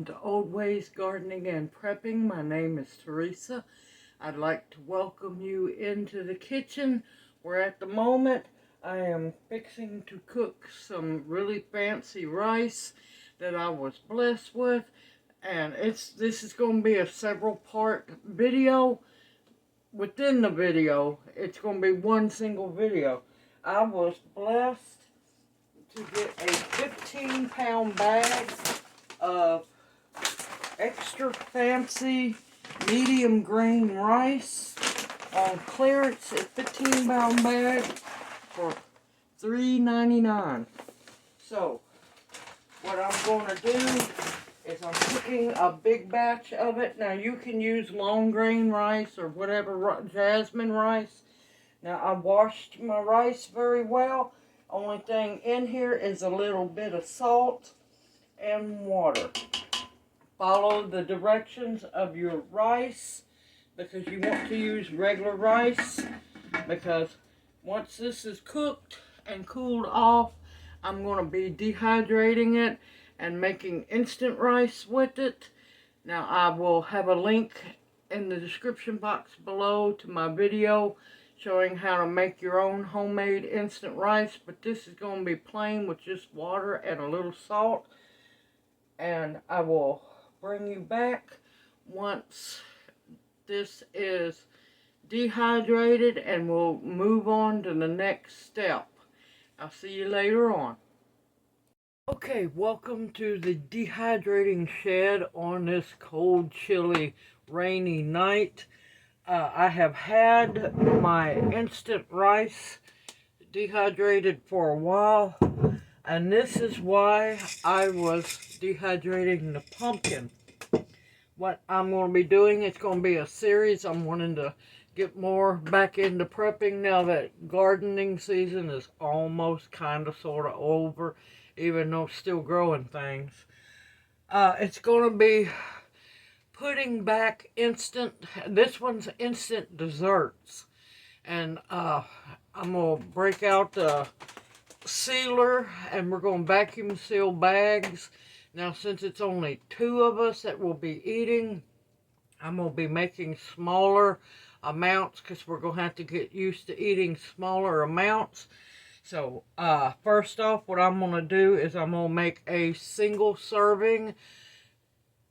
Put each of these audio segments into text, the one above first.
welcome to Old Ways Gardening and Prepping. My name is Teresa. I'd like to welcome you into the kitchen where at the moment I am fixing to cook some really fancy rice that I was blessed with. And this is going to be a several part video. Within the video, it's going to be one single video. I was blessed to get a 15-pound bag of extra fancy medium grain rice on clearance, a 15-pound bag for $3.99. So what I'm going to do is I'm cooking a big batch of it. Now you can use long grain rice or whatever, jasmine rice. Now I washed my rice very well. Only thing in here is a little bit of salt and water. Follow the directions of your rice because you want to use regular rice, because once this is cooked and cooled off, I'm going to be dehydrating it and making instant rice with it. Now I will have a link in the description box below to my video showing how to make your own homemade instant rice, but this is going to be plain with just water and a little salt. And I will bring you back once this is dehydrated and we'll move on to the next step. I'll see you later on. Okay, welcome to the dehydrating shed on this cold, chilly, rainy night. I have had my instant rice dehydrated for a while, and this is why I was dehydrating the pumpkin. What I'm going to be doing, it's going to be a series. I'm wanting to get more back into prepping now that gardening season is almost kind of sort of over, even though it's still growing things. It's going to be putting back this one's instant desserts. And I'm going to break out the sealer and we're going to vacuum seal bags. Now since it's only 2 of us that will be eating, I'm going to be making smaller amounts because we're going to have to get used to eating smaller amounts. So first off, what I'm going to do is I'm going to make a single serving,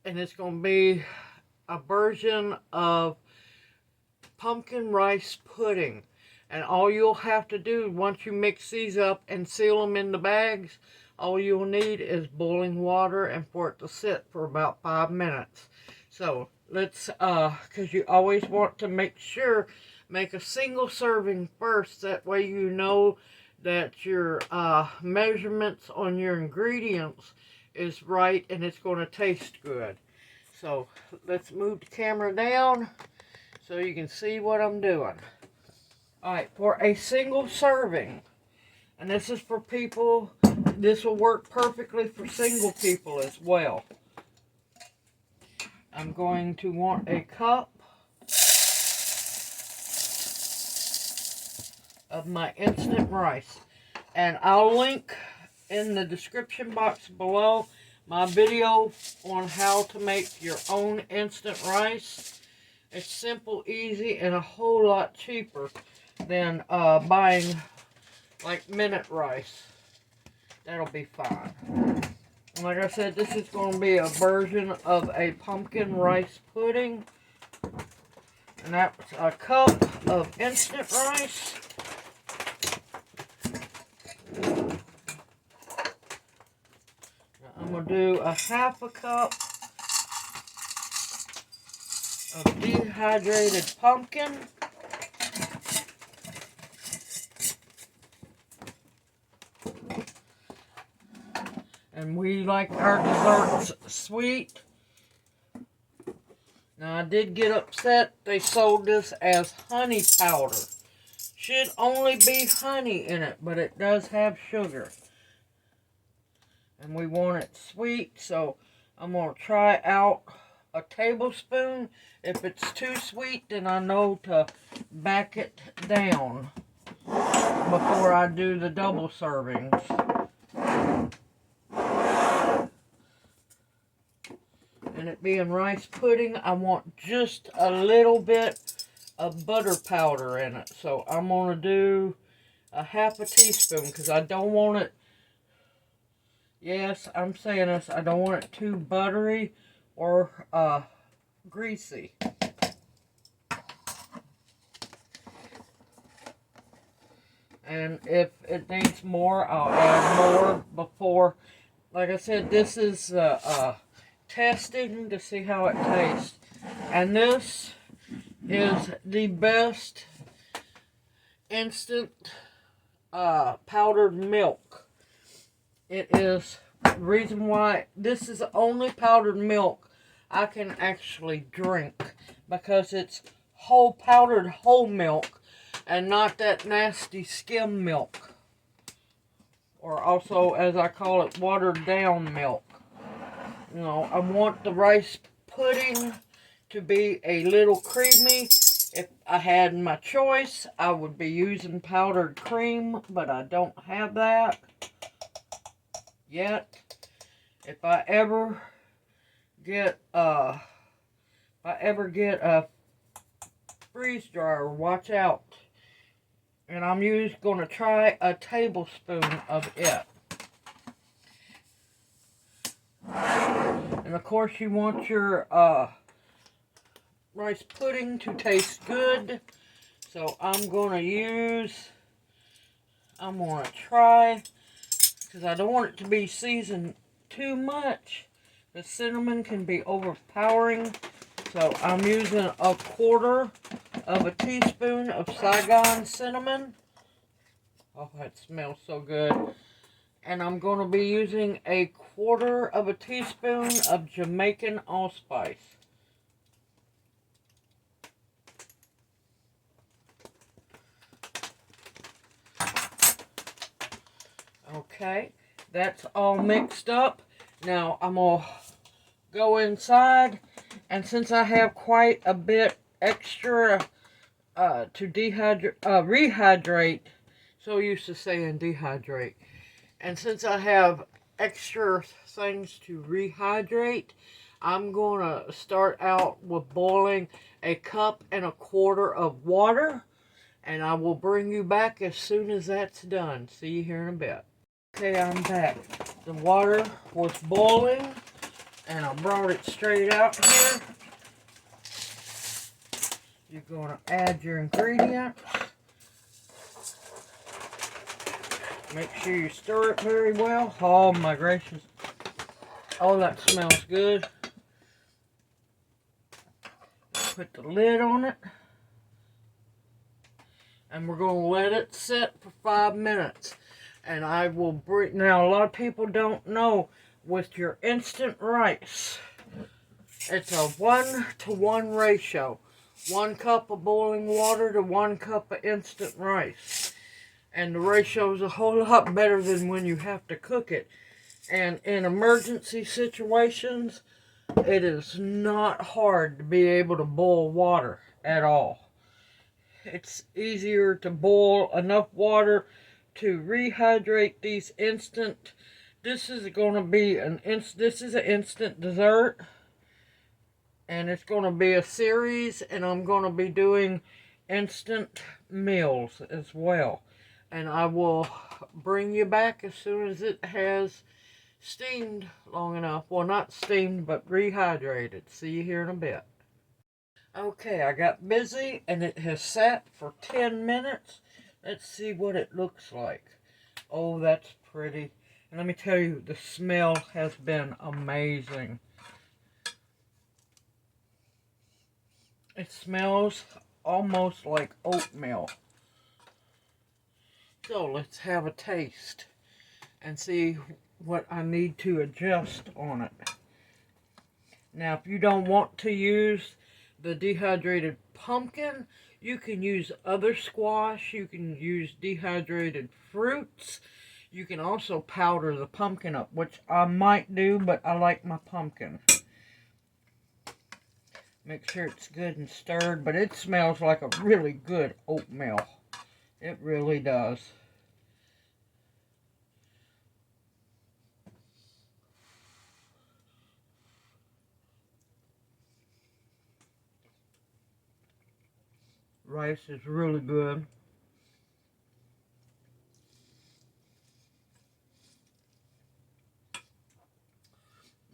and it's going to be a version of pumpkin rice pudding. And all you'll have to do once you mix these up and seal them in the bags, all you'll need is boiling water and for it to sit for about 5 minutes. So let's, because you always want to make a single serving first. That way you know that your measurements on your ingredients is right and it's going to taste good. So let's move the camera down so you can see what I'm doing. Alright, for a single serving, and this is for people, this will work perfectly for single people as well. I'm going to want a cup of my instant rice. And I'll link in the description box below my video on how to make your own instant rice. It's simple, easy, and a whole lot cheaper than buying like minute rice. That'll be fine. Like I said, this is going to be a version of a pumpkin rice pudding. And that's a cup of instant rice. I'm going to do a ½ cup of dehydrated pumpkin. And we like our desserts sweet. Now I did get upset. They sold this as honey powder. Should only be honey in it, but it does have sugar. And we want it sweet, so I'm going to try out a tablespoon. If it's too sweet, then I know to back it down before I do the double servings. being rice pudding, I want just a little bit of butter powder in it. So I'm going to do a half a teaspoon because I don't want it, yes, I'm saying this, I don't want it too buttery or greasy. And if it needs more, I'll add more before. Like I said, this is testing to see how it tastes. And this is the best instant powdered milk. It is the reason why this is the only powdered milk I can actually drink, because it's powdered whole milk and not that nasty skim milk, or also, as I call it, watered down milk. You know, I want the rice pudding to be a little creamy. If I had my choice, I would be using powdered cream, but I don't have that yet. If I ever get a freeze dryer, watch out. And I'm going to try a tablespoon of it. And of course you want your rice pudding to taste good. So I'm going to try, because I don't want it to be seasoned too much. The cinnamon can be overpowering. So I'm using a quarter of a teaspoon of Saigon cinnamon. Oh, that smells so good. And I'm going to be using a quarter of a teaspoon of Jamaican allspice. Okay, that's all mixed up. Now I'm going to go inside, and since I have quite a bit extra to rehydrate, so used to saying dehydrate, and since I have extra things to rehydrate, I'm going to start out with boiling a cup and a quarter of water, and I will bring you back as soon as that's done. See you here in a bit. Okay, I'm back. The water was boiling, and I brought it straight out here. You're going to add your ingredients. Make sure you stir it very well. Oh my gracious. Oh, that smells good. Put the lid on it. And we're going to let it sit for 5 minutes. And I will bring, now a lot of people don't know, with your instant rice, it's a 1-to-1 ratio. 1 cup of boiling water to 1 cup of instant rice. And the ratio is a whole lot better than when you have to cook it. And in emergency situations, it is not hard to be able to boil water at all. It's easier to boil enough water to rehydrate these instant. This is going to be an instant dessert, and it's going to be a series, and I'm going to be doing instant meals as well. And I will bring you back as soon as it has steamed long enough. Well, not steamed, but rehydrated. See you here in a bit. Okay, I got busy, and it has sat for 10 minutes. Let's see what it looks like. Oh, that's pretty. And let me tell you, the smell has been amazing. It smells almost like oatmeal. So let's have a taste and see what I need to adjust on it. Now, if you don't want to use the dehydrated pumpkin, you can use other squash. You can use dehydrated fruits. You can also powder the pumpkin up, which I might do, but I like my pumpkin. Make sure it's good and stirred, but it smells like a really good oatmeal. It really does. rice is really good.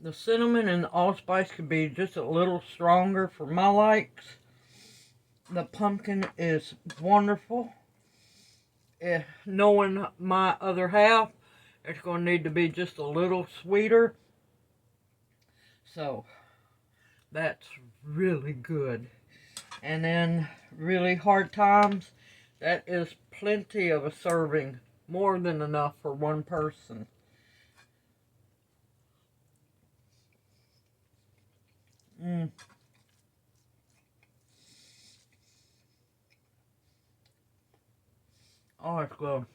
The cinnamon and the allspice could be just a little stronger for my likes. The pumpkin is wonderful. Knowing my other half, it's going to need to be just a little sweeter. So, that's really good. And then, really hard times, that is plenty of a serving. More than enough for one person. Oh, it's good.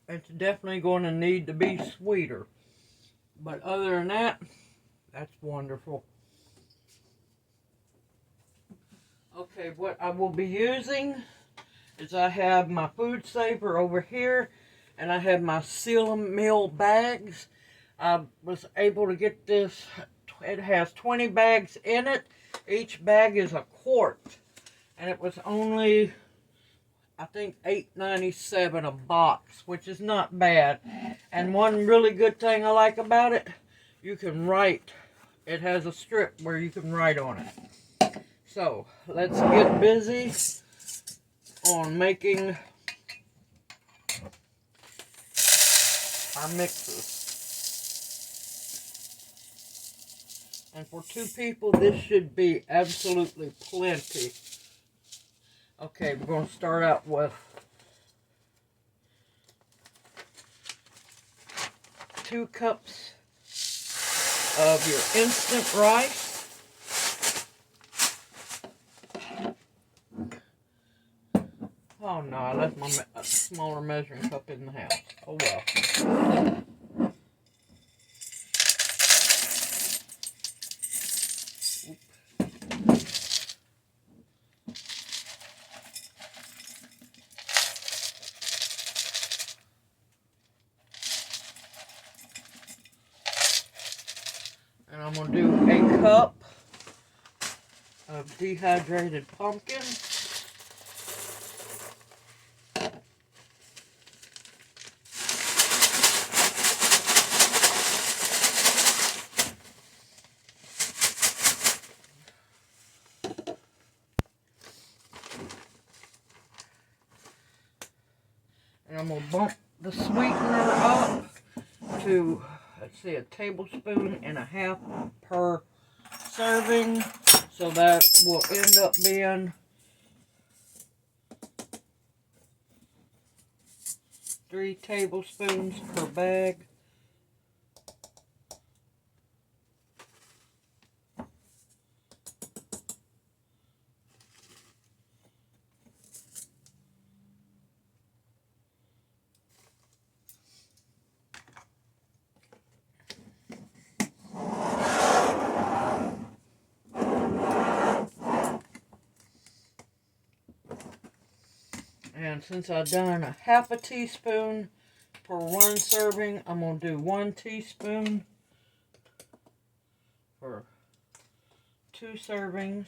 It's definitely going to need to be sweeter. But other than that, that's wonderful. Okay, what I will be using is I have my food saver over here, and I have my seal meal bags. I was able to get this. It has 20 bags in it. Each bag is a quart, and it was only, I think, $8.97 a box, which is not bad. And one really good thing I like about it, you can write. It has a strip where you can write on it. So, let's get busy on making our mixes. And for 2 people, this should be absolutely plenty. Okay, we're going to start out with 2 cups of your instant rice. Oh no, I left my smaller measuring cup in the house. Oh well. And I'm going to do a cup of dehydrated pumpkin. And I'm going to bump the sweetener up to, let's see, 1.5 tablespoons per serving. So that will end up being 3 tablespoons per bag. And since I've done 1/2 teaspoon for 1 serving, I'm going to do 1 teaspoon for 2 servings.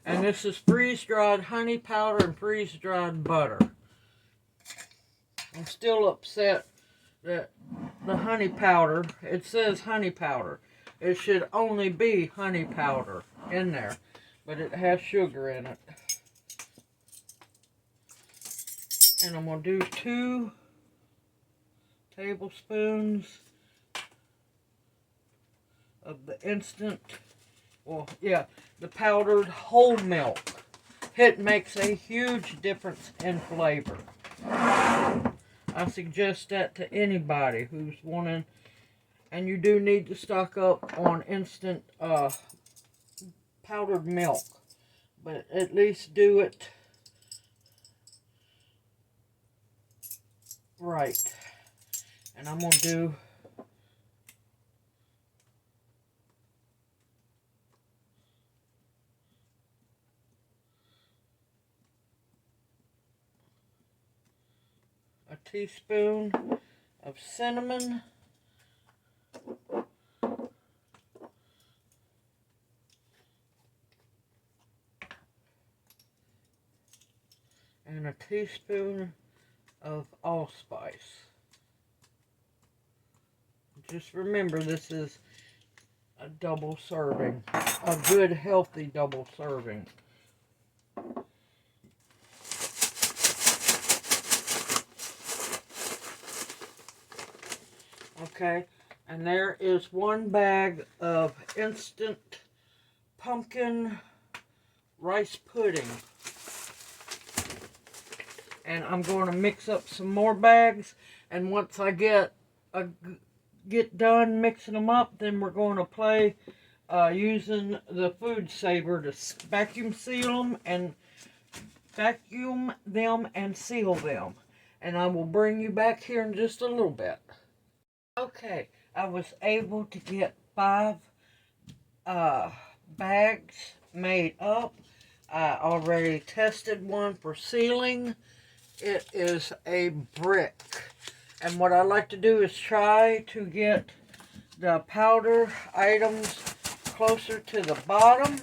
And this is freeze-dried honey powder and freeze-dried butter. I'm still upset that the honey powder, it says honey powder. It should only be honey powder in there, but it has sugar in it. And I'm going to do 2 tablespoons of the instant, the powdered whole milk. It makes a huge difference in flavor. I suggest that to anybody who's wanting, and you do need to stock up on instant powdered milk, but at least do it right. And I'm going to do teaspoon of cinnamon. And a teaspoon of allspice. Just remember, this is a double serving, a good healthy double serving. Okay, and there is 1 bag of instant pumpkin rice pudding. And I'm going to mix up some more bags, and once I get done mixing them up, then we're going to play using the food saver to vacuum seal them and seal them. And I will bring you back here in just a little bit. Okay, I was able to get 5 bags made up. I already tested one for sealing. It is a brick. And what I like to do is try to get the powder items closer to the bottom.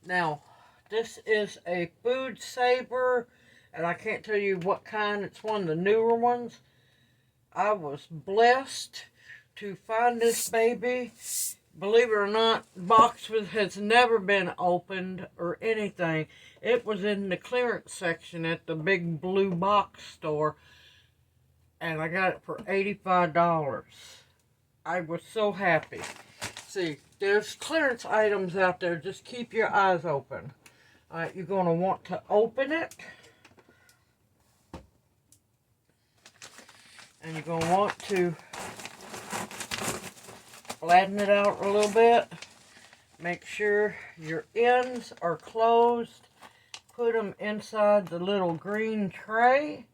Now, this is a food saver, and I can't tell you what kind. It's one of the newer ones. I was blessed to find this baby. Believe it or not, the box has never been opened or anything. It was in the clearance section at the big blue box store, and I got it for $85. I was so happy. See, there's clearance items out there. Just keep your eyes open. Alright, you're going to want to open it. And you're going to want to flatten it out a little bit. Make sure your ends are closed. Put them inside the little green tray.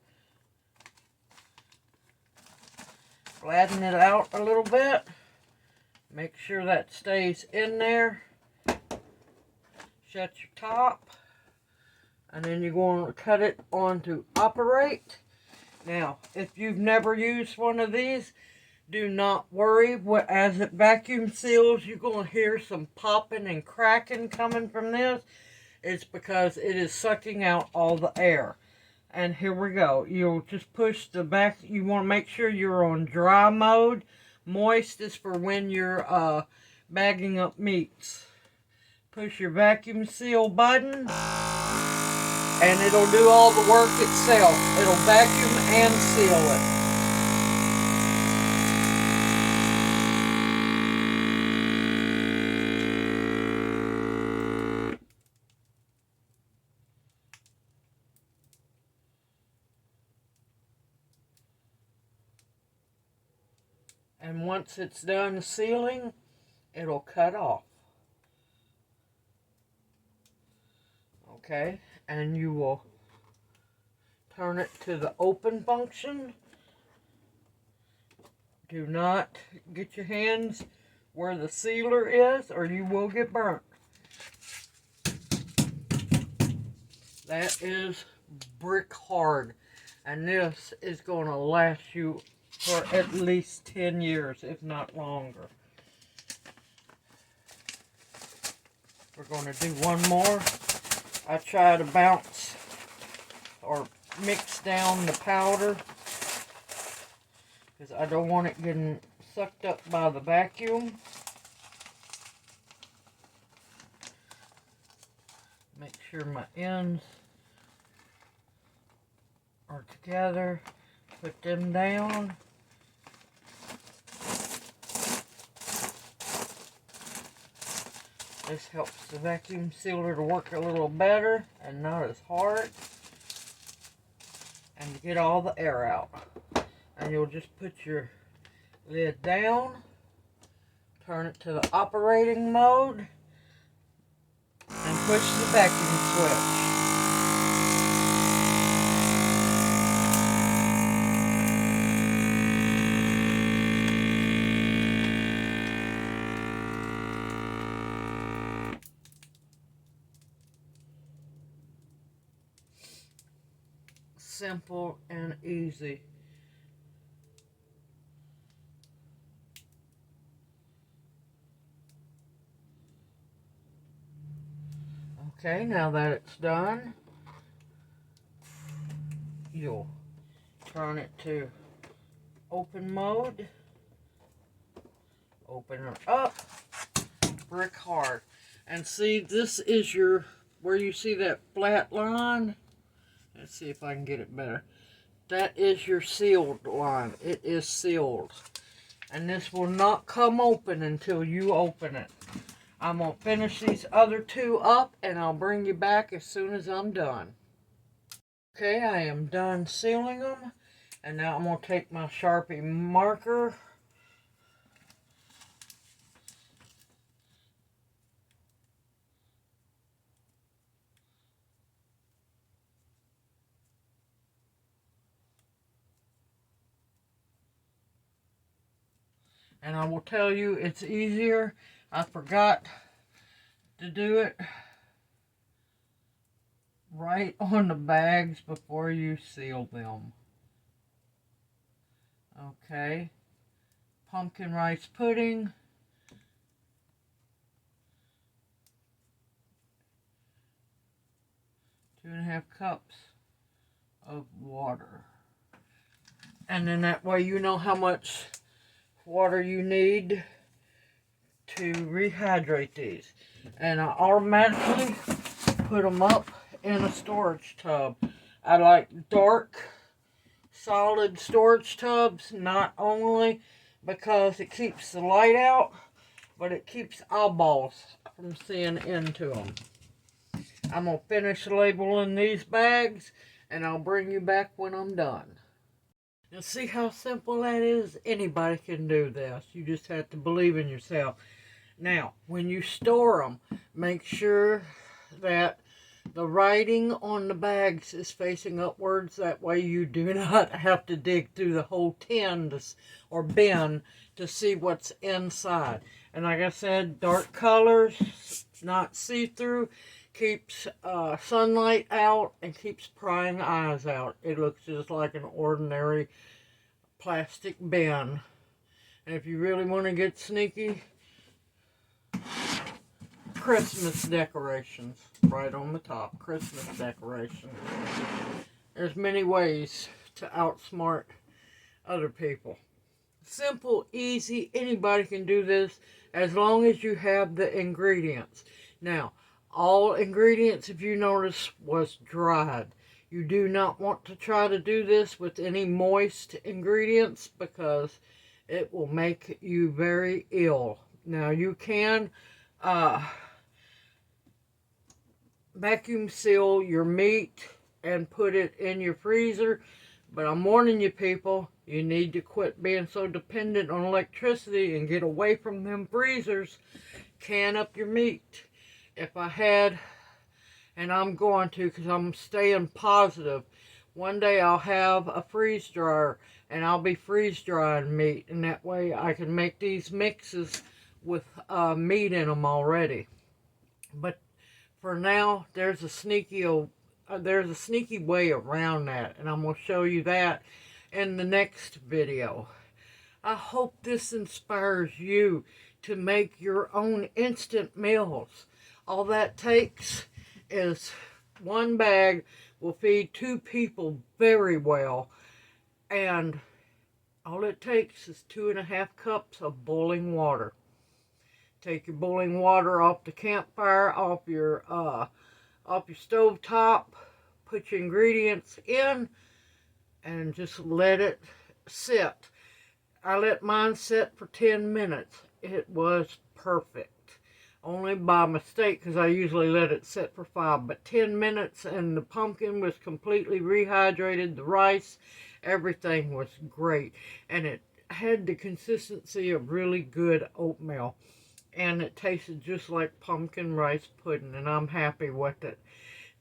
Flatten it out a little bit. Make sure that stays in there. Shut your top. And then you're going to cut it on to operate. Now, if you've never used one of these, do not worry. As it vacuum seals, you're going to hear some popping and cracking coming from this. It's because it is sucking out all the air. And here we go. You'll just push the back. You want to make sure you're on dry mode. Moist is for when you're bagging up meats. Push your vacuum seal button, and it'll do all the work itself. It'll vacuum and seal it. And once it's done sealing, it'll cut off. Okay, and you will turn it to the open function. Do not get your hands where the sealer is, or you will get burnt. That is brick hard, and this is going to last you for at least 10 years, if not longer. We're going to do one more. I try to bounce or mix down the powder because I don't want it getting sucked up by the vacuum. Make sure my ends are together. Put them down. This helps the vacuum sealer to work a little better and not as hard. And to get all the air out. And you'll just put your lid down. Turn it to the operating mode. And push the vacuum switch. simple and easy. Okay, now that it's done, you'll turn it to open mode. Open it up, brick hard. And see, this is your, where you see that flat line. Let's see if I can get it better. That is your sealed line. It is sealed. And this will not come open until you open it. I'm going to finish these other two up and I'll bring you back as soon as I'm done. Okay, I am done sealing them. And now I'm going to take my Sharpie marker. And I will tell you, it's easier. I forgot to do it right on the bags before you seal them. Okay. Pumpkin rice pudding. Two and a half cups of water. And then that way you know how much water you need to rehydrate these. And I automatically put them up in a storage tub. I like dark, solid storage tubs, not only because it keeps the light out, but it keeps eyeballs from seeing into them. I'm going to finish labeling these bags, and I'll bring you back when I'm done. Now see how simple that is? Anybody can do this. You just have to believe in yourself. Now, when you store them, make sure that the writing on the bags is facing upwards. That way you do not have to dig through the whole tin or bin to see what's inside. And like I said, dark colors, not see-through, keeps sunlight out and keeps prying eyes out. It looks just like an ordinary plastic bin. And if you really want to get sneaky, Christmas decorations right on the top. Christmas decorations. There's many ways to outsmart other people. Simple, easy, anybody can do this as long as you have the ingredients. Now, all ingredients, if you notice, was dried. You do not want to try to do this with any moist ingredients because it will make you very ill. Now, you can vacuum seal your meat and put it in your freezer, but I'm warning you people, you need to quit being so dependent on electricity and get away from them freezers. Can up your meat. If I had, and I'm going to because I'm staying positive, one day I'll have a freeze dryer and I'll be freeze drying meat, and that way I can make these mixes with meat in them already. But for now, there's a sneaky way around that, and I'm going to show you that in the next video. I hope this inspires you to make your own instant meals. All that takes is one bag will feed 2 people very well, and all it takes is 2.5 cups of boiling water. Take your boiling water off the campfire, off your stove top, put your ingredients in, and just let it sit. I let mine sit for 10 minutes. It was perfect. Only by mistake, because I usually let it sit for 5. But 10 minutes and the pumpkin was completely rehydrated. The rice, everything was great. And it had the consistency of really good oatmeal. And it tasted just like pumpkin rice pudding, and I'm happy with it.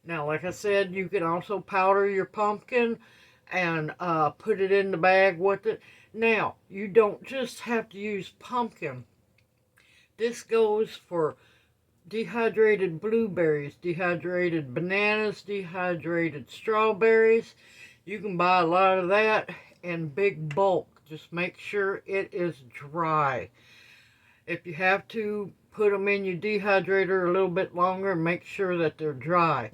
Now, like I said, you can also powder your pumpkin and put it in the bag with it. Now, you don't just have to use pumpkin. This goes for dehydrated blueberries, dehydrated bananas, dehydrated strawberries, You can buy a lot of that in big bulk. Just make sure it is dry. If you have to put them in your dehydrator a little bit longer, make sure that they're dry.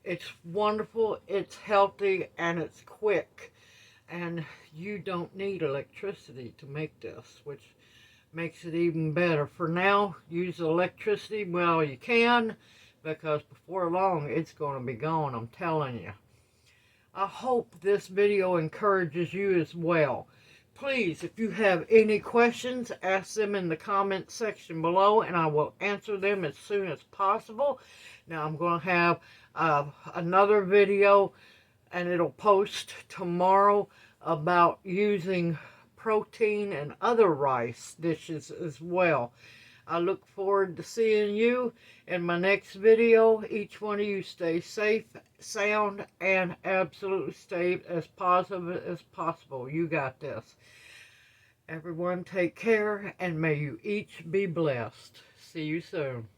It's wonderful, it's healthy, and it's quick. And you don't need electricity to make this, which makes it even better. For now, use electricity while you can, because before long it's going to be gone, I'm telling you. I hope this video encourages you as well. Please, if you have any questions, ask them in the comment section below, and I will answer them as soon as possible. Now, I'm going to have another video, and it'll post tomorrow, about using protein and other rice dishes as well. I look forward to seeing you in my next video. Each one of you stay safe, sound, and absolutely stay as positive as possible. You got this. Everyone take care, and may you each be blessed. See you soon.